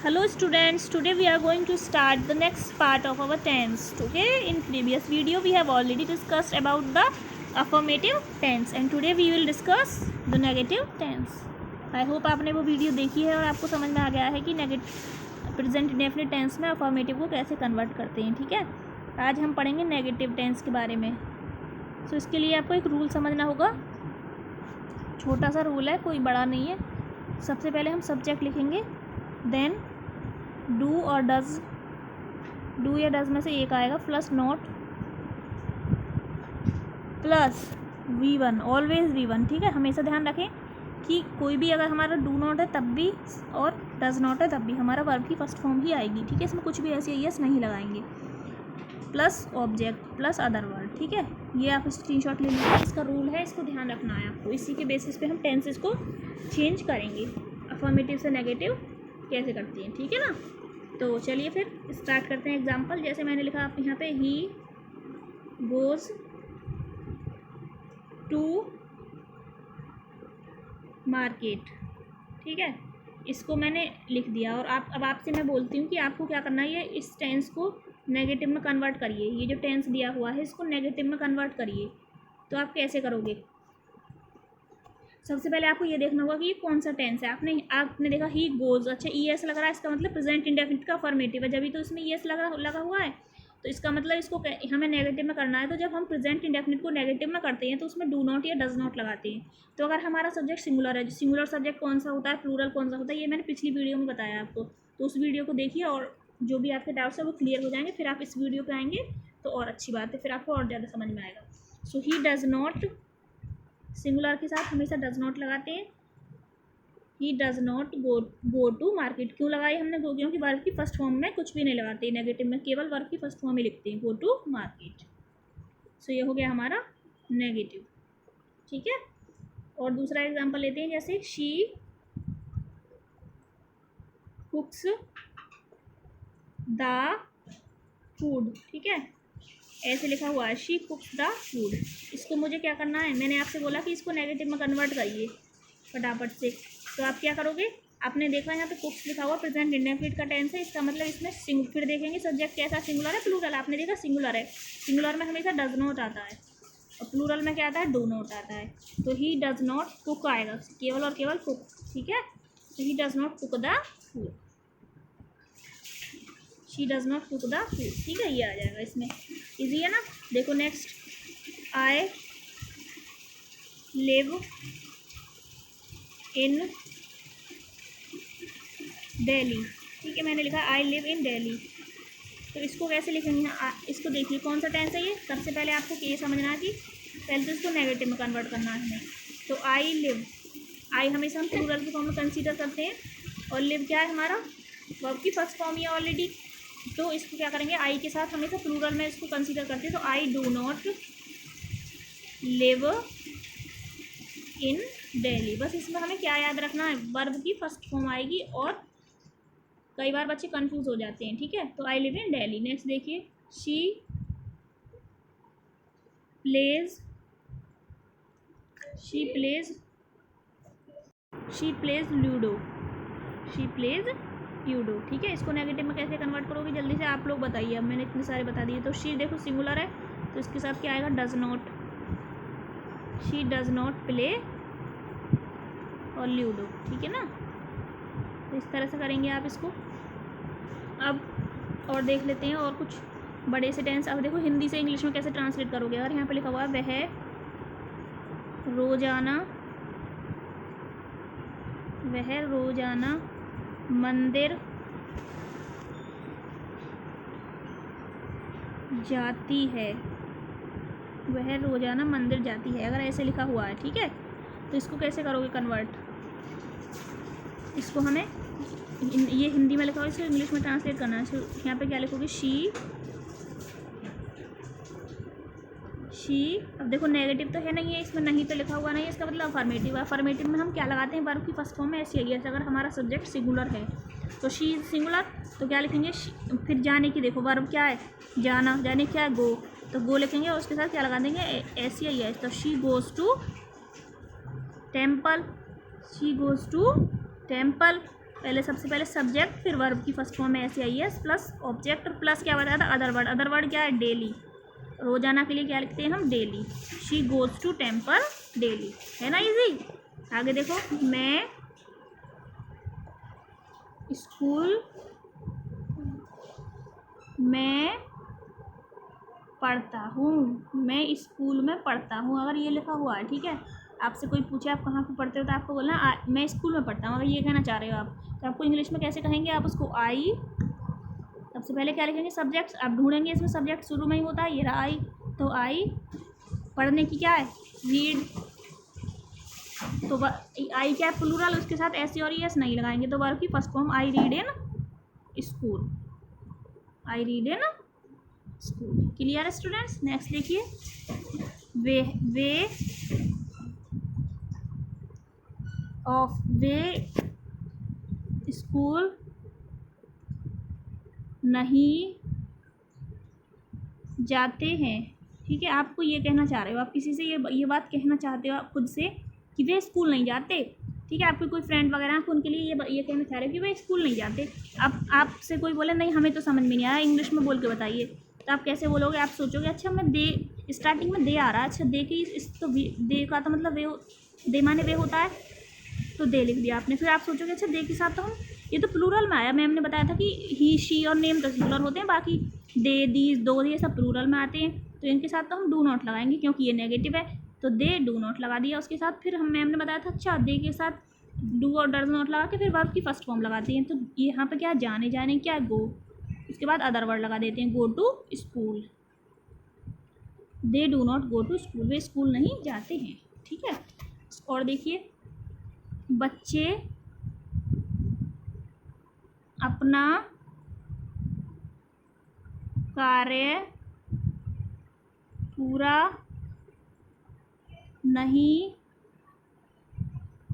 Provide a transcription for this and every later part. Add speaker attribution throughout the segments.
Speaker 1: Hello students, today we are going to start the next part of our tense. Okay, in previous video we have already discussed about the affirmative tense and today we will discuss the negative tense. I hope आपने वो video देखी है और आपको समझ में आ गया है कि प्रेजेंट इंडेफिनिट टेंस में अफर्मेटिव को कैसे कन्वर्ट करते हैं. ठीक है, आज हम पढ़ेंगे नेगेटिव टेंस के बारे में. सो इसके लिए आपको एक रूल समझना होगा. छोटा सा रूल है, कोई बड़ा नहीं है. सबसे पहले हम सब्जेक्ट लिखेंगे, देन डू और डज. डू या डज में से एक आएगा, plus not plus V1, always V1. ठीक है, हमेशा ध्यान रखें कि कोई भी अगर हमारा डू नॉट है तब भी और डज नॉट है तब भी हमारा वर्ब की फर्स्ट फॉर्म ही आएगी. ठीक है, इसमें कुछ भी ऐसे यस नहीं लगाएंगे. Plus object plus other word. ठीक है, ये आप स्क्रीनशॉट ले लीजिए. इसका रूल है, इसको ध्यान रखना है आपको. इसी के बेसिस पे हम टेंसेस को चेंज करेंगे. अफर्मेटिव से नेगेटिव कैसे करते हैं. ठीक है ना, तो चलिए फिर स्टार्ट करते हैं. एग्जांपल जैसे मैंने लिखा आप यहाँ पे, ही गोज़ टू मार्केट. ठीक है, इसको मैंने लिख दिया और अब आपसे मैं बोलती हूँ कि आपको क्या करना है. ये इस टेंस को नेगेटिव में कन्वर्ट करिए. ये जो टेंस दिया हुआ है इसको नेगेटिव में कन्वर्ट करिए. तो आप कैसे करोगे? सबसे पहले आपको ये देखना होगा कि ये कौन सा टेंस है. आपने देखा ही गोज़, अच्छा ई एस लग रहा है, इसका मतलब प्रेजेंट इंडेफिनिट का अफर्मेटिव है. जब भी तो इसमें ई एस लगा हुआ है तो इसका मतलब इसको हमें नेगेटिव में करना है. तो जब हम प्रेजेंट इंडेफिनिट को नेगेटिव में करते हैं तो उसमें डू नॉट या डज नॉट लगाते हैं. तो अगर हमारा सब्जेक्ट सिंगुलर है, सिंगुलर सब्जेक्ट कौन सा होता है, प्लूरल कौन सा होता है, ये मैंने पिछली वीडियो में बताया आपको. तो उस वीडियो को देखिए और जो भी आपके डाउट्स है वो क्लियर हो जाएंगे. फिर आप इस वीडियो पर आएंगे तो और अच्छी बात है, फिर आपको और ज़्यादा समझ में आएगा. So he does not, singular के साथ हमेशा डज नॉट लगाते हैं. He does not go to market. क्यों लगाई हमने गो? क्योंकि वर्ब की फर्स्ट फॉर्म में कुछ भी नहीं लगाते नेगेटिव में, केवल वर्ब की फर्स्ट फॉर्म ही लिखते हैं, गो टू मार्केट. सो ये हो गया हमारा नेगेटिव. ठीक है, और दूसरा एग्जांपल लेते हैं. जैसे शी कुक्स द फूड. ठीक है, ऐसे लिखा हुआ है, शी कुक्स द फूड. इसको मुझे क्या करना है, मैंने आपसे बोला कि इसको नेगेटिव में कन्वर्ट करिए फटाफट से. तो आप क्या करोगे, आपने देखा यहाँ पे कुक्स लिखा हुआ, प्रेजेंट इंडेफिनिट का टेंस है. इसका मतलब इसमें फिर देखेंगे सब्जेक्ट कैसा, सिंगुलर है प्लूरल. आपने देखा सिंगुलर है, सिंगुलर में हमेशा डज नॉट आता है और प्लूरल में क्या आता है, डू नॉट आता है. तो ही डज नॉट कुक आएगा, केवल और केवल कुक. ठीक है, तो ही does not cook the food, she does not cook the food. ठीक है, ये आ जाएगा. इसमें इजी है ना. देखो next, I live in Delhi. ठीक है, मैंने लिखा आई लिव इन दिल्ली. तो इसको कैसे लिखेंगे, इसको देखिए कौन सा टेंस है ये. सबसे पहले आपको ये समझना है कि पहले तो इसको नेगेटिव में कन्वर्ट करना है हमें. तो आई लिव, आई हमेशा हम प्लूरल की फॉर्म में कंसीडर करते हैं और लिव क्या है हमारा, वर्ब की फर्स्ट फॉर्म ही है ऑलरेडी. तो इसको क्या करेंगे, आई के साथ हमेशा प्लूरल में इसको कंसीडर करते हैं. तो I do not live in Delhi. बस इसमें हमें क्या याद रखना है, वर्ब की फर्स्ट फॉर्म आएगी और कई बार बच्चे कंफ्यूज हो जाते हैं. ठीक है, तो I live in Delhi. Next देखिए, she plays ludo. She plays ludo. ठीक है, इसको नेगेटिव में कैसे कन्वर्ट करोगे, जल्दी से आप लोग बताइए. अब मैंने इतने सारे बता दिए. तो शी देखो सिंगुलर है तो इसके साथ क्या आएगा, does not. She does not play और लूडो. ठीक है ना, तो इस तरह से करेंगे आप इसको. अब और देख लेते हैं और कुछ बड़े से टेंस. अब देखो हिंदी से इंग्लिश में कैसे ट्रांसलेट करोगे. अगर यहाँ पे लिखा हुआ है वह रोजाना मंदिर जाती है, वह रोजाना मंदिर जाती है. अगर ऐसे लिखा हुआ है, ठीक है, तो इसको कैसे करोगे कन्वर्ट. इसको हमें ये हिंदी में लिखा हुआ है, इसको इंग्लिश में ट्रांसलेट करना है. यहाँ पे क्या लिखोगे, शी. अब देखो नेगेटिव तो है नहीं है इसमें, नहीं तो लिखा हुआ नहीं है, इसका मतलब अफर्मेटिव है. अफर्मेटिव में हम क्या लगाते हैं, वर्ब की फर्स्ट फॉर्म में ऐसी है. अगर हमारा सब्जेक्ट सिंगुलर है तो शी सिंगुलर, तो क्या लिखेंगे, फिर जाने की देखो वर्ब क्या है, जाना. जाने क्या है, गो. तो गो लिखेंगे और उसके साथ क्या लगा देंगे, ऐसी है. तो she goes to temple, she goes to temple. पहले सबसे पहले सब्जेक्ट, फिर वर्ब की फर्स्ट फॉर्म में SAIS प्लस ऑब्जेक्ट, और प्लस क्या बताया था, अदर वर्ड। अदर वर्ड क्या है, डेली। रोजाना के लिए क्या लिखते हैं हम, daily. She goes to temple daily, है ना इजी। आगे देखो, मैं स्कूल में पढ़ता हूँ, मैं स्कूल में पढ़ता हूँ। अगर ये लिखा हुआ है, ठीक है, आपसे कोई पूछे आप कहाँ पे पढ़ते हो, तो आपको बोलना मैं स्कूल में पढ़ता हूँ। अगर ये कहना चाह रहे हो आप, तो आपको इंग्लिश में कैसे कहेंगे, आप उसको आई, सबसे पहले क्या लिखेंगे, सब्जेक्ट। आप ढूंढेंगे इसमें सब्जेक्ट शुरू में ही होता है, ये रहा आई। तो आई पढ़ने की क्या है, रीड। तो आई क्या है, प्लूरल, उसके साथ ऐसे और एस नहीं लगाएंगे, तो वर्ब की first form I read in school, I read in school. Clear है स्टूडेंट्स। नेक्स्ट देखिए, वे स्कूल नहीं जाते हैं। ठीक है, आपको ये कहना चाह रहे हो, आप किसी से ये बात कहना चाहते हो आप खुद से कि वे स्कूल नहीं जाते। ठीक है, आपके कोई फ्रेंड वगैरह हैं, उनके लिए ये कहना चाह रहे हो कि वे स्कूल नहीं जाते। अब आपसे कोई बोले नहीं हमें तो समझ में नहीं आया, इंग्लिश में बोल के बताइए, तो आप कैसे बोलोगे, आप सोचोगे अच्छा मैं दे, स्टार्टिंग में दे आ रहा है, अच्छा दे के तो दे का तो मतलब वे, दे माने वे होता है, तो दे लिख दिया आपने। फिर आप सोचोगे अच्छा दे के साथ तो हम, ये तो प्लूरल में आया, मैम ने बताया था कि ही, शी और नेम तो सिंगुलर होते हैं, बाकी दे, दीज, दो, ये सब प्लूरल में आते हैं, तो इनके साथ तो हम डू नॉट लगाएंगे क्योंकि ये नेगेटिव है, तो दे डू नॉट लगा दिया उसके साथ। फिर हम, मैम ने बताया था अच्छा दे के साथ डू और डज नॉट लगा के फिर वर्ब की फर्स्ट फॉर्म लगाते हैं, तो यहाँ पे क्या जाने, जाने क्या गो, उसके बाद अदर वर्ड लगा देते हैं, go to school. They do not go to school, वे स्कूल नहीं जाते हैं। ठीक है, और देखिए, बच्चे अपना कार्य पूरा नहीं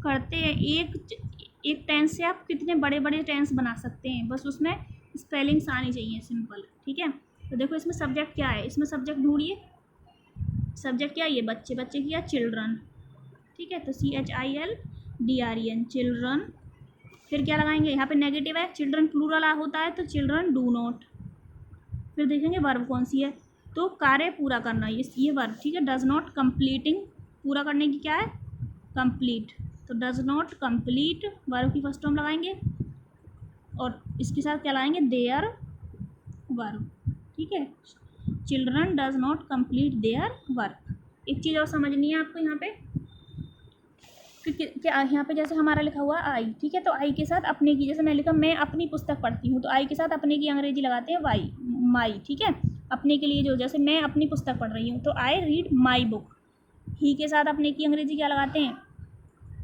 Speaker 1: करते हैं। एक टेंस से आप कितने बड़े बड़े टेंस बना सकते हैं, बस उसमें स्पेलिंग्स आनी चाहिए सिंपल। ठीक है, तो देखो इसमें सब्जेक्ट क्या है, इसमें सब्जेक्ट ढूंढिए, सब्जेक्ट क्या है, ये बच्चे, बच्चे किया चिल्ड्रन। ठीक है, तो CHILDREN, चिल्ड्रन। फिर क्या लगाएंगे, यहाँ पे नेगेटिव है, चिल्ड्रन प्लूरल होता है, तो चिल्ड्रन डू नॉट। फिर देखेंगे वर्ब कौन सी है, तो कार्य पूरा करना, ये वर्ब। ठीक है, डज नॉट, कंप्लीटिंग, पूरा करने की क्या है, कंप्लीट, तो डज नॉट कंप्लीट, वर्ब की फर्स्ट फॉर्म लगाएंगे, और इसके साथ क्या लगाएंगे, देयर वर्ब। ठीक है, children does not complete their work. एक चीज़ और समझनी है आपको यहाँ पे, क्या यहाँ पे जैसे हमारा लिखा हुआ आई, ठीक है, तो आई के साथ अपने की, जैसे मैं लिखा मैं अपनी पुस्तक पढ़ती हूँ, तो आई के साथ अपने की अंग्रेजी लगाते हैं वाई, माई। ठीक है, अपने के लिए जो, जैसे मैं अपनी पुस्तक पढ़ रही हूँ, तो आई रीड माई बुक। ही के साथ अपने की अंग्रेजी क्या लगाते हैं,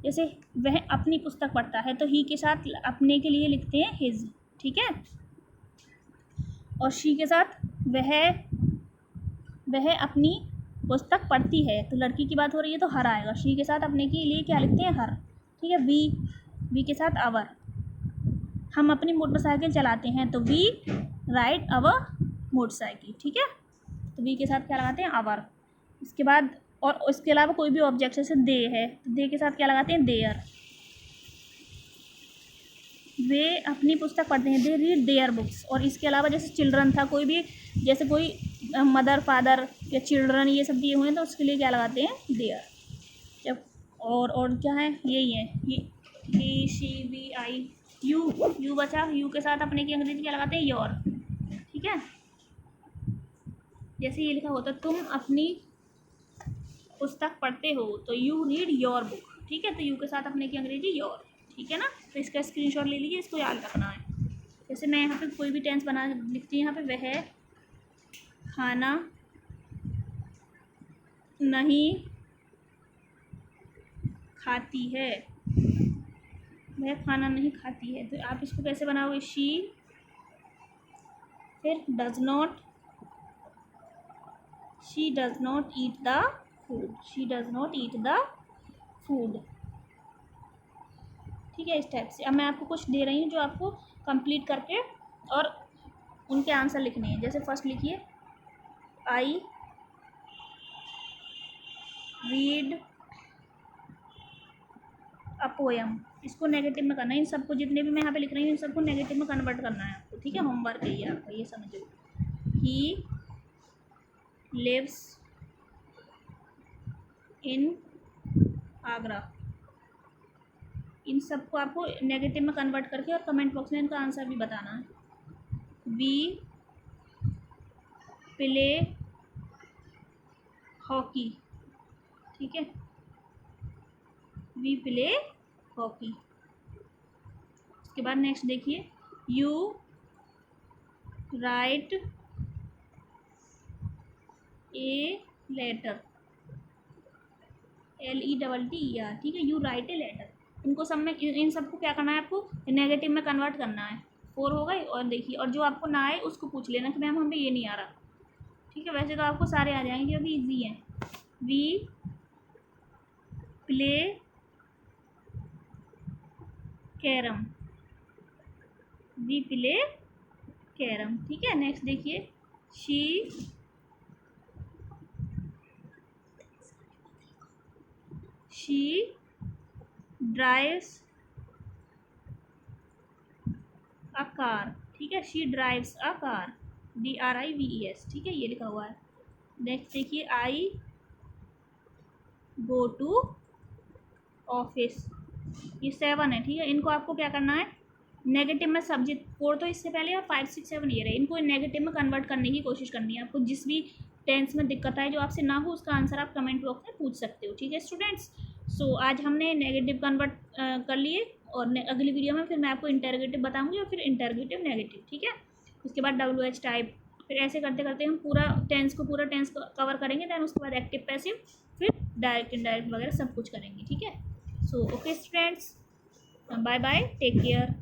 Speaker 1: जैसे वह अपनी पुस्तक पढ़ता है, तो ही के साथ अपने के लिए लिखते हैं हिज। ठीक है, और शी के साथ वह अपनी पुस्तक पढ़ती है, तो लड़की की बात हो रही है तो हर आएगा। शी के साथ अपने के लिए क्या लिखते हैं, हर। ठीक है, वी के साथ अवर। हम अपनी मोटरसाइकिल चलाते हैं, तो वी राइड अवर मोटरसाइकिल। ठीक है, तो वी के साथ क्या लगाते हैं, अवर। इसके बाद और इसके अलावा कोई भी ऑब्जेक्ट, जैसे दे है, तो दे के साथ क्या लगाते हैं, देयर। वे अपनी पुस्तक पढ़ते हैं, दे रीड देयर बुक्स। और इसके अलावा जैसे चिल्ड्रन था, कोई भी, जैसे कोई मदर, फादर या चिल्ड्रन, ये सब दिए हुए हैं, तो उसके लिए क्या लगाते हैं, देयर। जब और क्या है, यही है, ये ही, शी, वी, आई, यू बचा, यू के साथ अपने की अंग्रेजी क्या लगाते हैं, योर। ठीक है, जैसे ये लिखा होता है तुम अपनी पुस्तक पढ़ते हो, तो यू रीड योर बुक। ठीक है, तो यू के साथ अपने की अंग्रेजी योर। ठीक है ना, तो इसका स्क्रीनशॉट ले लीजिए, इसको याद रखना है। जैसे मैं यहाँ पे कोई भी टेंस बना लिखती हूँ, यहाँ पे वह खाना नहीं खाती है, वह खाना नहीं खाती है, तो आप इसको कैसे बनाओगे, शी, फिर does not, she does not eat the food, she does not eat the food. ठीक है, इस टाइप से। अब मैं आपको कुछ दे रही हूँ जो आपको कंप्लीट करके और उनके आंसर लिखने हैं। जैसे फर्स्ट लिखिए, आई रीड अ पोएम। इसको नेगेटिव में करना है, इन सबको जितने भी मैं यहाँ पे लिख रही हूँ इन सबको नेगेटिव में कन्वर्ट करना है आपको, ठीक है। होमवर्क है ये आपका, ये समझो। ही लिव्स इन आगरा, इन सबको आपको नेगेटिव में कन्वर्ट करके और कमेंट बॉक्स में इनका आंसर भी बताना है। वी प्ले हॉकी, ठीक है, वी प्ले हॉकी। उसके बाद नेक्स्ट देखिए, you write a letter, LETTER, ठीक है, यू राइट ए लेटर। इनको सब में, इन सबको क्या करना है आपको नेगेटिव में कन्वर्ट करना है। 4 हो गए। और देखिए, और जो आपको ना आए उसको पूछ लेना कि मैम हमें ये नहीं आ रहा, ठीक है। वैसे तो आपको सारे आ जाएंगे क्योंकि ईजी है। We play carrom, we play carrom, ठीक है। नेक्स्ट देखिए, शी ड्राइव्स अ कार, ठीक है, she drives a car, DRIVES, ठीक है, ये लिखा हुआ है। नेक्स्ट देखिए, आई गो टू ऑफिस, ये 7 है, ठीक है। इनको आपको क्या करना है नेगेटिव में, सब्जेक्ट 4 तो इससे पहले और 5 6 7 ये रहे, इनको नेगेटिव में कन्वर्ट करने की कोशिश करनी है आपको। जिस भी टेंस में दिक्कत आए जो आपसे ना हो उसका आंसर आप कमेंट बॉक्स में पूछ सकते हो, ठीक है स्टूडेंट्स। सो आज हमने नेगेटिव कन्वर्ट कर लिए, और अगली वीडियो में फिर मैं आपको इंटरोगेटिव बताऊंगी और फिर इंटरोगेटिव नेगेटिव, ठीक है। उसके बाद WH टाइप, फिर ऐसे करते करते हम पूरा टेंस कवर करेंगे। दैन उसके बाद एक्टिव पैसिव, फिर डायरेक्ट इनडायरेक्ट वगैरह सब कुछ करेंगे, ठीक है। So okay students, bye bye, take care.